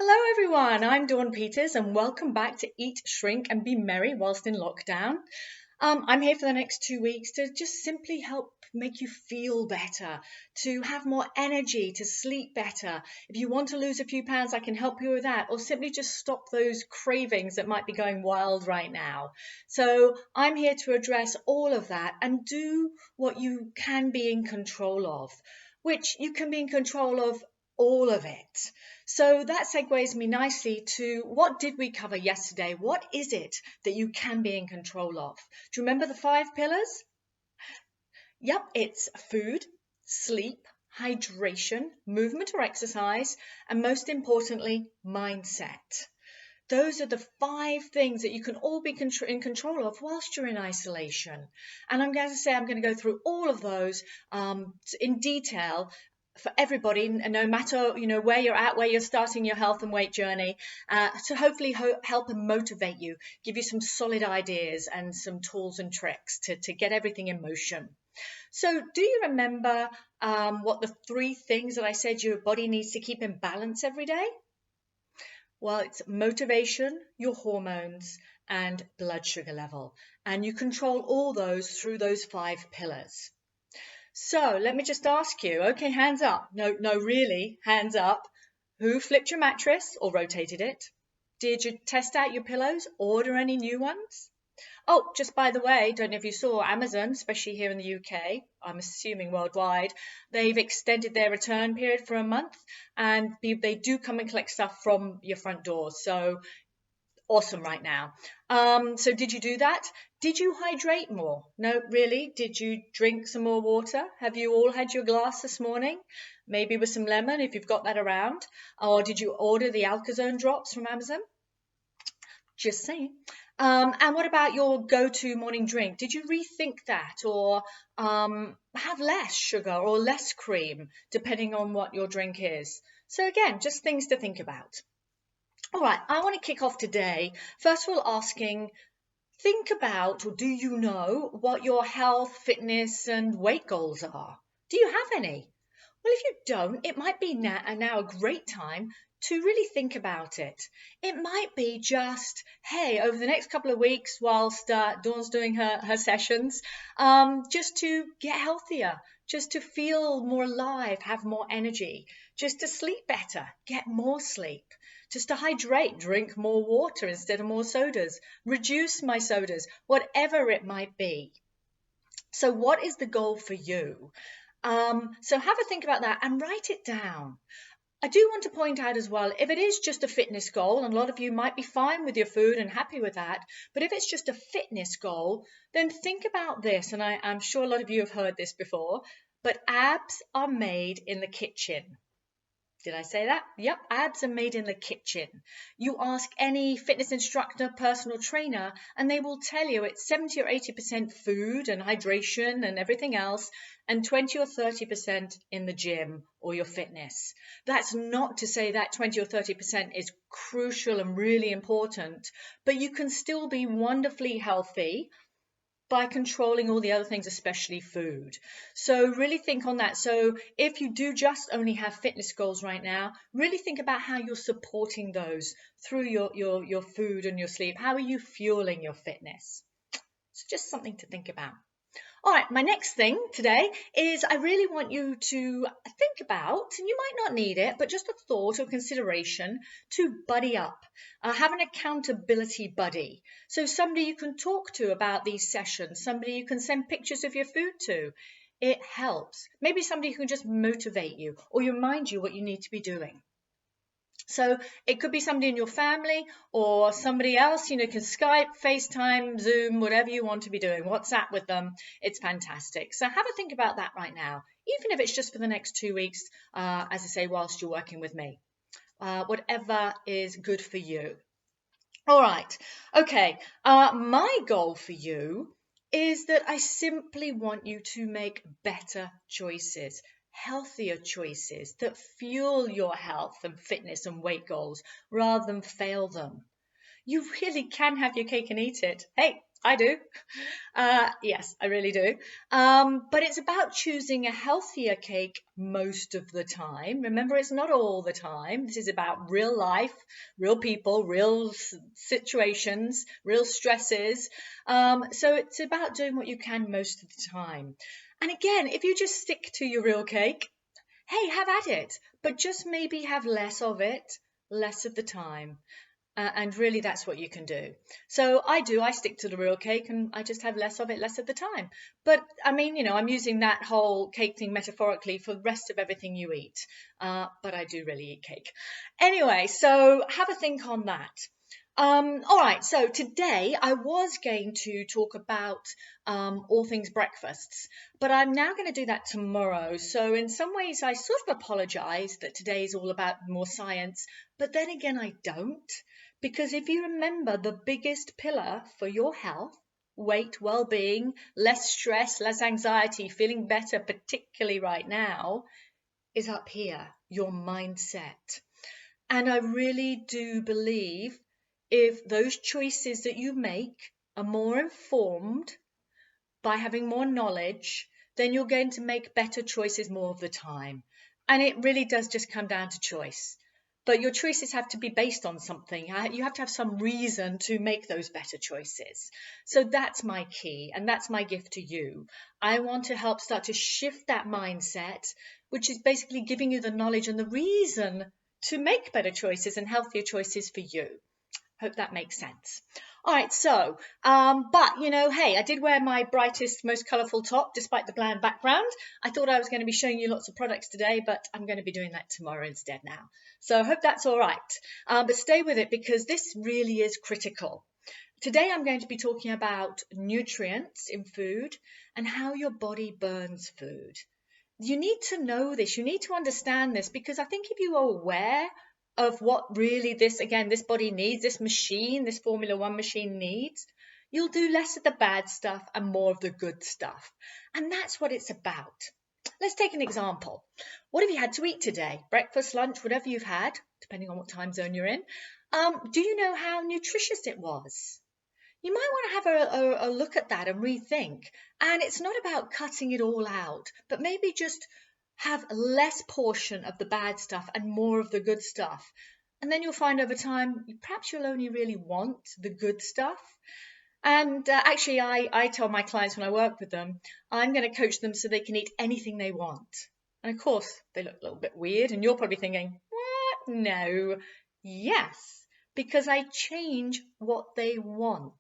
Hello everyone, I'm Dawn Peters and welcome back to Eat, Shrink and Be Merry whilst in lockdown. I'm here for the next 2 weeks to just simply help make you feel better, to have more energy, to sleep better. If you want to lose a few pounds, I can help you with that, or simply just stop those cravings that might be going wild right now. So I'm here to address all of that and do what you can be in control of, which you can be in control of all of it. So that segues me nicely to what did we cover yesterday? What is it that you can be in control of? Do you remember the 5 pillars? Yep, it's food, sleep, hydration, movement or exercise, and most importantly, mindset. Those are the 5 things that you can all be in control of whilst you're in isolation. And I'm going to go through all of those in detail for everybody, and no matter where you're at, where you're starting your health and weight journey, to hopefully help and motivate you, give you some solid ideas and some tools and tricks to get everything in motion. So do you remember what the 3 things that I said your body needs to keep in balance every day? Well, it's motivation, your hormones, and blood sugar level. And you control all those through those 5 pillars. So let me just ask you, okay, hands up. No, really, hands up. Who flipped your mattress or rotated it? Did you test out your pillows? Order any new ones? Oh, just by the way, don't know if you saw Amazon, especially here in the UK, I'm assuming worldwide, they've extended their return period for a month, and they do come and collect stuff from your front door. So awesome right now. So did you do that? Did you hydrate more? No, really? Did you drink some more water? Have you all had your glass this morning? Maybe with some lemon if you've got that around. Or did you order the Alkazone drops from Amazon? Just saying. And what about your go-to morning drink? Did you rethink that, or have less sugar or less cream, depending on what your drink is? So again, just things to think about. All right, I want to kick off today, first of all, asking, think about, or do you know what your health, fitness, and weight goals are? Do you have any? Well, if you don't, it might be now a great time to really think about it. It might be just, hey, over the next couple of weeks, whilst Dawn's doing her sessions, just to get healthier, just to feel more alive, have more energy, just to sleep better, get more sleep, just to hydrate, drink more water instead of more sodas, reduce my sodas, whatever it might be. So what is the goal for you? So have a think about that and write it down. I do want to point out as well, if it is just a fitness goal, and a lot of you might be fine with your food and happy with that, but if it's just a fitness goal, then think about this, and I'm sure a lot of you have heard this before, but abs are made in the kitchen. Did I say that? Yep, abs are made in the kitchen. You ask any fitness instructor, personal trainer, and they will tell you it's 70 or 80% food and hydration and everything else, and 20 or 30% in the gym or your fitness. That's not to say that 20 or 30% is crucial and really important, but you can still be wonderfully healthy by controlling all the other things, especially food. So really think on that. So if you do just only have fitness goals right now, really think about how you're supporting those through your food and your sleep. How are you fueling your fitness? It's just something to think about. All right, my next thing today is I really want you to think about, and you might not need it, but just a thought or consideration to buddy up. Have an accountability buddy. So somebody you can talk to about these sessions, somebody you can send pictures of your food to. It helps. Maybe somebody who can just motivate you or remind you what you need to be doing. So it could be somebody in your family or somebody else, can Skype, FaceTime, Zoom, whatever you want to be doing, WhatsApp with them. It's fantastic. So have a think about that right now, even if it's just for the next 2 weeks, as I say, whilst you're working with me, whatever is good for you. All right. Okay. My goal for you is that I simply want you to make better choices, healthier choices that fuel your health and fitness and weight goals rather than fail them. You really can have your cake and eat it. Hey, I do. Yes, I really do. But it's about choosing a healthier cake most of the time. Remember, it's not all the time. This is about real life, real people, real situations, real stresses. So it's about doing what you can most of the time. And again, if you just stick to your real cake, hey, have at it, but just maybe have less of it, less of the time. And really, that's what you can do. So I stick to the real cake and I just have less of it, less of the time. But I mean, I'm using that whole cake thing metaphorically for the rest of everything you eat. But I do really eat cake. Anyway, so have a think on that. All right, so today I was going to talk about all things breakfasts, but I'm now going to do that tomorrow. So in some ways, I sort of apologize that today is all about more science, but then again, I don't. Because if you remember, the biggest pillar for your health, weight, well-being, less stress, less anxiety, feeling better, particularly right now, is up here, your mindset. And I really do believe if those choices that you make are more informed by having more knowledge, then you're going to make better choices more of the time. And it really does just come down to choice. But your choices have to be based on something. You have to have some reason to make those better choices. So that's my key, and that's my gift to you. I want to help start to shift that mindset, which is basically giving you the knowledge and the reason to make better choices and healthier choices for you. Hope that makes sense. All right, so, but hey, I did wear my brightest, most colourful top despite the bland background. I thought I was going to be showing you lots of products today, but I'm going to be doing that tomorrow instead now. So I hope that's all right. But stay with it because this really is critical. Today I'm going to be talking about nutrients in food and how your body burns food. You need to know this, you need to understand this, because I think if you are aware of what really this body needs, this machine, this Formula One machine needs, you'll do less of the bad stuff and more of the good stuff. And that's what it's about. Let's take an example. What have you had to eat today? Breakfast, lunch, whatever you've had, depending on what time zone you're in. Do you know how nutritious it was? You might want to have a look at that and rethink. And it's not about cutting it all out, but maybe just have less portion of the bad stuff and more of the good stuff. And then you'll find over time, perhaps you'll only really want the good stuff. And actually, I tell my clients when I work with them, I'm going to coach them so they can eat anything they want. And of course, they look a little bit weird, and you're probably thinking, what? No. Yes. Because I change what they want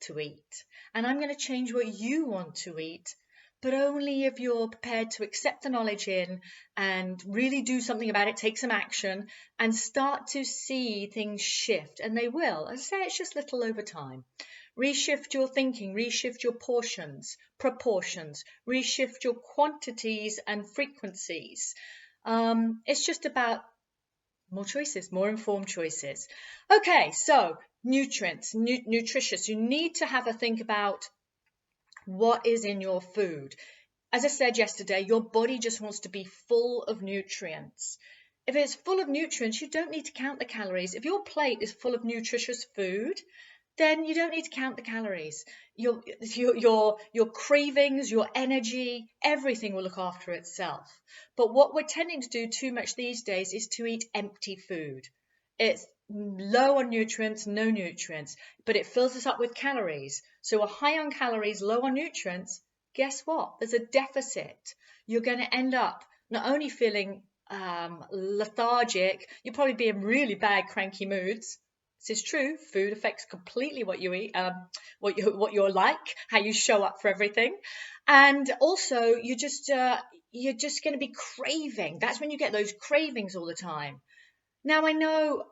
to eat. And I'm going to change what you want to eat, but only if you're prepared to accept the knowledge in and really do something about it, take some action, and start to see things shift. And they will. As I say, it's just little over time. Reshift your thinking, reshift your portions, proportions, reshift your quantities and frequencies. It's just about more choices, more informed choices. Okay, so nutrients, nutritious. You need to have a think about what is in your food. As I said yesterday, your body just wants to be full of nutrients. If it's full of nutrients, you don't need to count the calories. If your plate is full of nutritious food, then you don't need to count the calories. Your cravings, your energy, everything will look after itself. But what we're tending to do too much these days is to eat empty food. It's low on nutrients, no nutrients, but it fills us up with calories. So we're high on calories, low on nutrients. Guess what? There's a deficit. You're going to end up not only feeling lethargic, you'll probably be in really bad, cranky moods. This is true. Food affects completely what you eat, what you're like, how you show up for everything, and also you're just going to be craving. That's when you get those cravings all the time. Now I know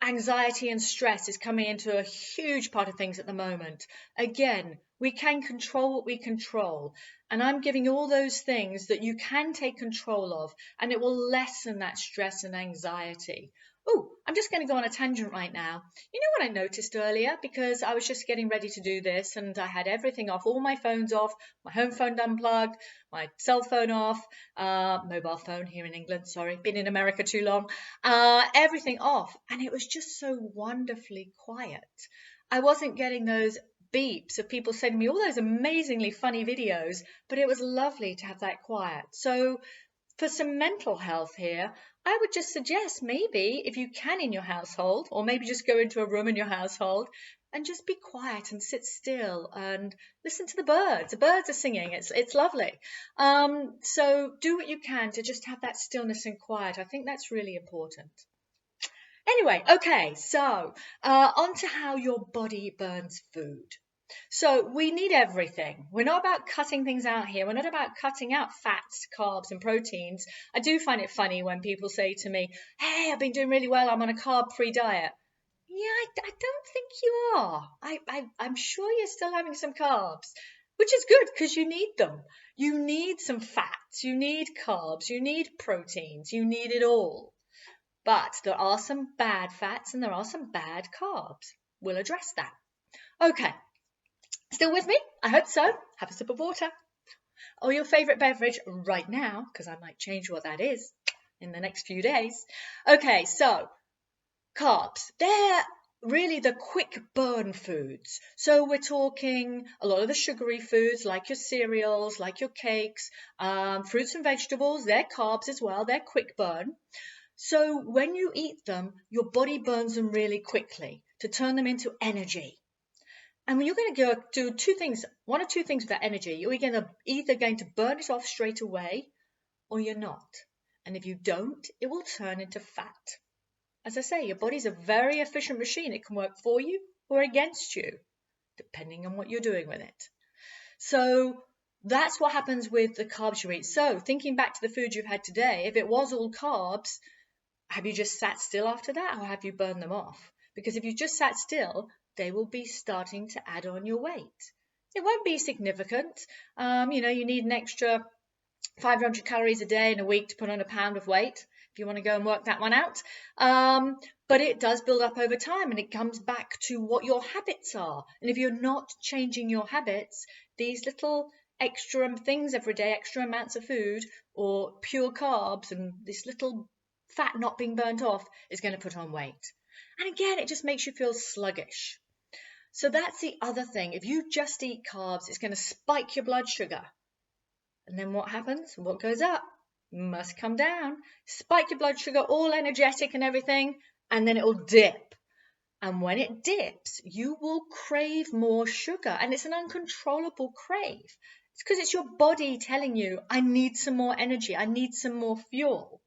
anxiety and stress is coming into a huge part of things at the moment. Again, we can control what we control, and I'm giving you all those things that you can take control of, and it will lessen that stress and anxiety. Oh, I'm just going to go on a tangent right now. You know what I noticed earlier? Because I was just getting ready to do this and I had everything off, all my phones off, my home phone unplugged, my cell phone off, mobile phone here in England, sorry, been in America too long, everything off. And it was just so wonderfully quiet. I wasn't getting those beeps of people sending me all those amazingly funny videos, but it was lovely to have that quiet. So for some mental health here, I would just suggest maybe if you can in your household, or maybe just go into a room in your household and just be quiet and sit still and listen to the birds. The birds are singing. It's lovely. So do what you can to just have that stillness and quiet. I think that's really important. Anyway, okay, so on to how your body burns food. So we need everything. We're not about cutting things out here. We're not about cutting out fats, carbs, and proteins. I do find it funny when people say to me, hey, I've been doing really well. I'm on a carb-free diet. Yeah, I don't think you are. I'm sure you're still having some carbs, which is good because you need them. You need some fats, you need carbs, you need proteins, you need it all. But there are some bad fats and there are some bad carbs. We'll address that. Okay, still with me? I hope so. Have a sip of water. Or your favourite beverage right now, because I might change what that is in the next few days. Okay, so carbs, they're really the quick burn foods. So we're talking a lot of the sugary foods like your cereals, like your cakes, fruits and vegetables, they're carbs as well, they're quick burn. So when you eat them, your body burns them really quickly to turn them into energy. And when you're going to go do two things, one or two things with that energy, you're either going to burn it off straight away or you're not. And if you don't, it will turn into fat. As I say, your body's a very efficient machine. It can work for you or against you, depending on what you're doing with it. So that's what happens with the carbs you eat. So thinking back to the food you've had today, if it was all carbs, have you just sat still after that or have you burned them off? Because if you just sat still, they will be starting to add on your weight. It won't be significant. You need an extra 500 calories a day in a week to put on a pound of weight, if you want to go and work that one out. But it does build up over time and it comes back to what your habits are. And if you're not changing your habits, these little extra things every day, extra amounts of food or pure carbs and this little fat not being burnt off is going to put on weight. And again, it just makes you feel sluggish. So that's the other thing. If you just eat carbs, it's going to spike your blood sugar. And then what happens? What goes up must come down. Spike your blood sugar, all energetic and everything, and then it will dip. And when it dips, you will crave more sugar. And it's an uncontrollable crave. It's because it's your body telling you, I need some more energy. I need some more fuel.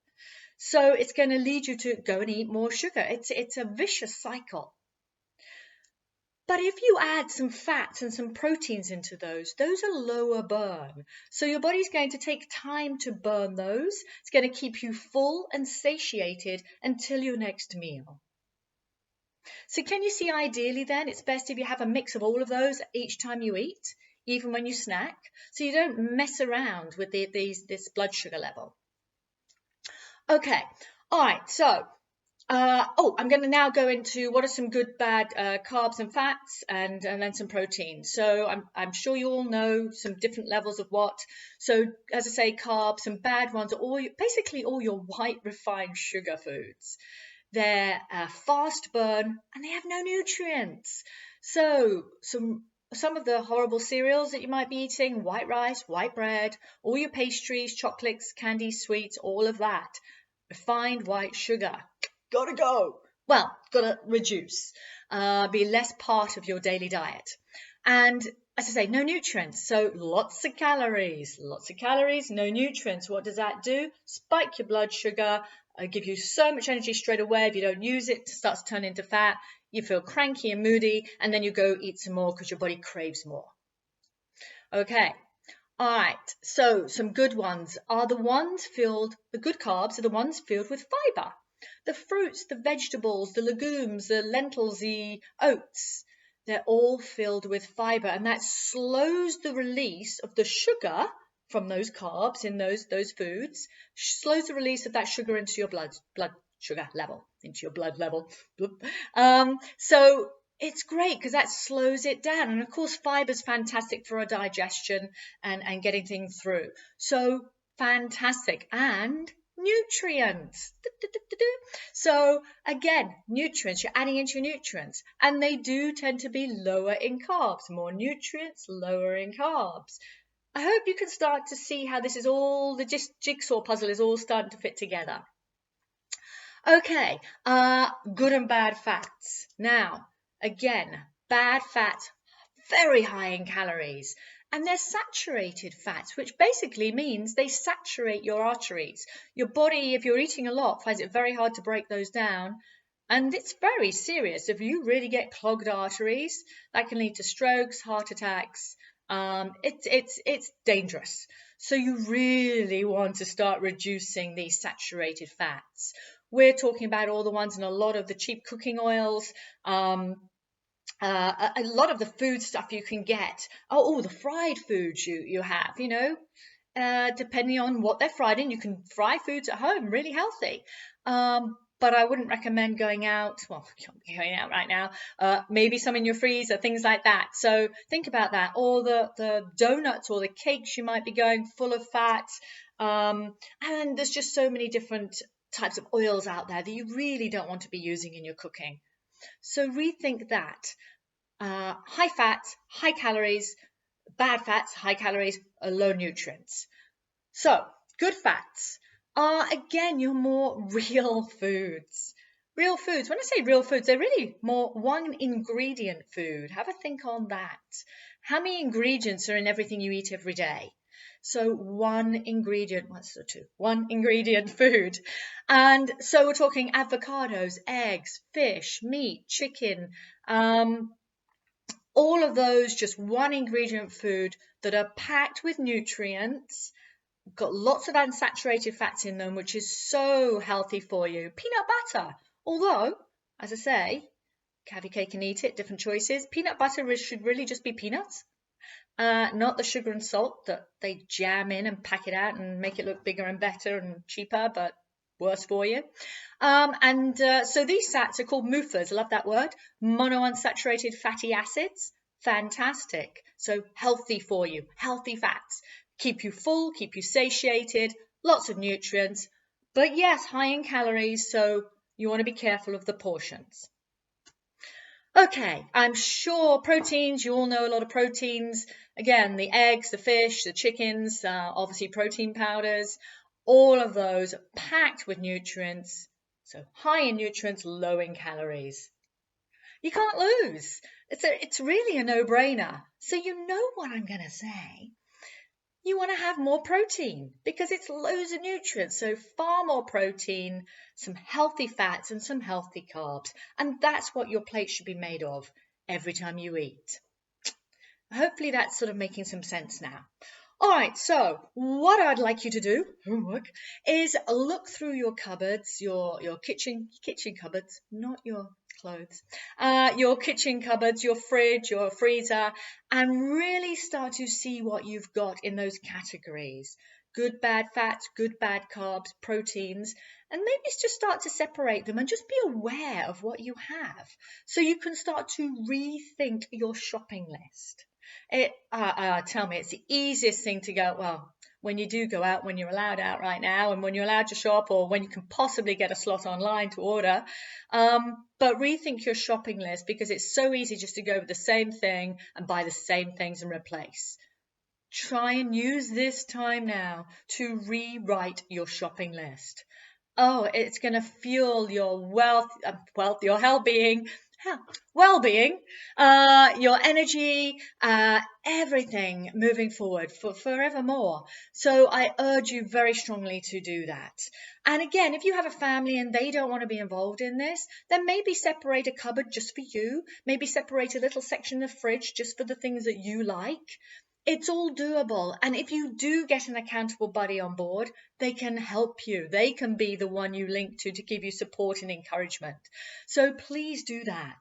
So it's going to lead you to go and eat more sugar. It's a vicious cycle. But if you add some fats and some proteins into those are lower burn. So your body's going to take time to burn those. It's going to keep you full and satiated until your next meal. So can you see ideally then it's best if you have a mix of all of those each time you eat, even when you snack, so you don't mess around with this blood sugar level. Okay, all right, so I'm going to now go into what are some good, bad carbs and fats and then some proteins. So I'm sure you all know some different levels of what. So as I say, carbs, some bad ones are basically all your white refined sugar foods. They're fast burn and they have no nutrients. So some of the horrible cereals that you might be eating, white rice, white bread, all your pastries, chocolates, candies, sweets, all of that. Refined white sugar. Gotta go. Well, gotta reduce. Be less part of your daily diet. And as I say, no nutrients. So lots of calories, no nutrients. What does that do? Spike your blood sugar, give you so much energy straight away. If you don't use it, it starts to turn into fat. You feel cranky and moody, and then you go eat some more because your body craves more. Okay. All right, so some good ones are the good carbs are the ones filled with fiber. The fruits, the vegetables, the legumes, the lentils, the oats, they're all filled with fiber, and that slows the release of the sugar from those carbs in those foods, slows the release of that sugar into your blood sugar level, into your blood level. So it's great because that slows it down. And of course, fiber is fantastic for our digestion and getting things through. So fantastic. And nutrients. So again, nutrients, you're adding into your nutrients, and they do tend to be lower in carbs. More nutrients, lower in carbs. I hope you can start to see how this is all, the jigsaw puzzle is all starting to fit together. Okay, good and bad fats. Now, again, bad fats, very high in calories, and they're saturated fats, which basically means they saturate your arteries. Your body, if you're eating a lot, finds it very hard to break those down, and it's very serious. If you really get clogged arteries, that can lead to strokes, heart attacks. It's dangerous. So you really want to start reducing these saturated fats. We're talking about all the ones in a lot of the cheap cooking oils, a lot of the food stuff you can get. Oh, the fried foods you have, depending on what they're fried in. You can fry foods at home, really healthy. But I wouldn't recommend going out. Well, you can't be going out right now. Maybe some in your freezer, things like that. So think about that. Or the donuts or the cakes you might be going full of fat. And there's just so many different types of oils out there that you really don't want to be using in your cooking. So rethink that. High fats, high calories, bad fats, high calories, low nutrients. So good fats are, again, your more real foods. Real foods. When I say real foods, they're really more one ingredient food. Have a think on that. How many ingredients are in everything you eat every day? So one ingredient, one ingredient food. And so we're talking avocados, eggs, fish, meat, chicken, all of those just one ingredient food that are packed with nutrients, got lots of unsaturated fats in them, which is so healthy for you. Peanut butter, although, as I say, have your cake and eat it, different choices. Peanut butter should really just be peanuts. Not the sugar and salt that they jam in and pack it out and make it look bigger and better and cheaper, but worse for you. So these fats are called MUFAs. I love that word. Monounsaturated fatty acids. Fantastic. So healthy for you. Healthy fats. Keep you full, keep you satiated, lots of nutrients. But yes, high in calories, so you want to be careful of the portions. Okay, I'm sure proteins, you all know a lot of proteins. Again, the eggs, the fish, the chickens, obviously protein powders, all of those are packed with nutrients. So high in nutrients, low in calories. You can't lose. It's really a no-brainer. So you know what I'm going to say. You want to have more protein because it's loads of nutrients. So far more protein, some healthy fats and some healthy carbs. And that's what your plate should be made of every time you eat. Hopefully that's sort of making some sense now. All right, so what I'd like you to do, homework, is look through your cupboards, your kitchen cupboards, not your clothes, your kitchen cupboards, your fridge, your freezer, and really start to see what you've got in those categories. Good, bad fats, good, bad carbs, proteins, and maybe just start to separate them and just be aware of what you have so you can start to rethink your shopping list. Tell me, it's the easiest thing to go, well, when you do go out, when you're allowed out right now, and when you're allowed to shop, or when you can possibly get a slot online to order. But rethink your shopping list because it's so easy just to go with the same thing and buy the same things and replace. Try and use this time now to rewrite your shopping list. Oh, it's going to fuel your your well-being, your energy, everything moving forward for forevermore. So I urge you very strongly to do that. And again, if you have a family and they don't want to be involved in this, then maybe separate a cupboard just for you. Maybe separate a little section of the fridge just for the things that you like. It's all doable. And if you do get an accountable buddy on board, they can help you. They can be the one you link to give you support and encouragement. So please do that.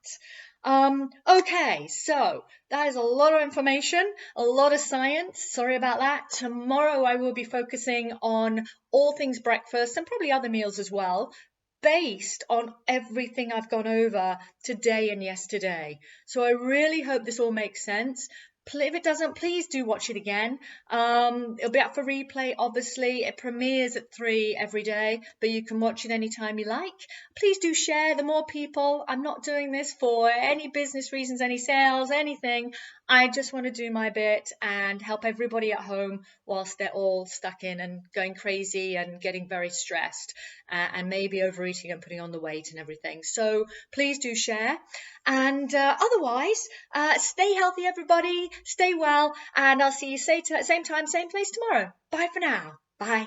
Okay, so that is a lot of information, a lot of science. Sorry about that. Tomorrow I will be focusing on all things breakfast and probably other meals as well, based on everything I've gone over today and yesterday. So I really hope this all makes sense. If it doesn't, please do watch it again. It'll be up for replay, obviously. It premieres at 3 every day, but you can watch it anytime you like. Please do share. The more people, I'm not doing this for any business reasons, any sales, anything. I just want to do my bit and help everybody at home whilst they're all stuck in and going crazy and getting very stressed and maybe overeating and putting on the weight and everything. So please do share. And otherwise, stay healthy, everybody. Stay well. And I'll see you same time, same place tomorrow. Bye for now. Bye.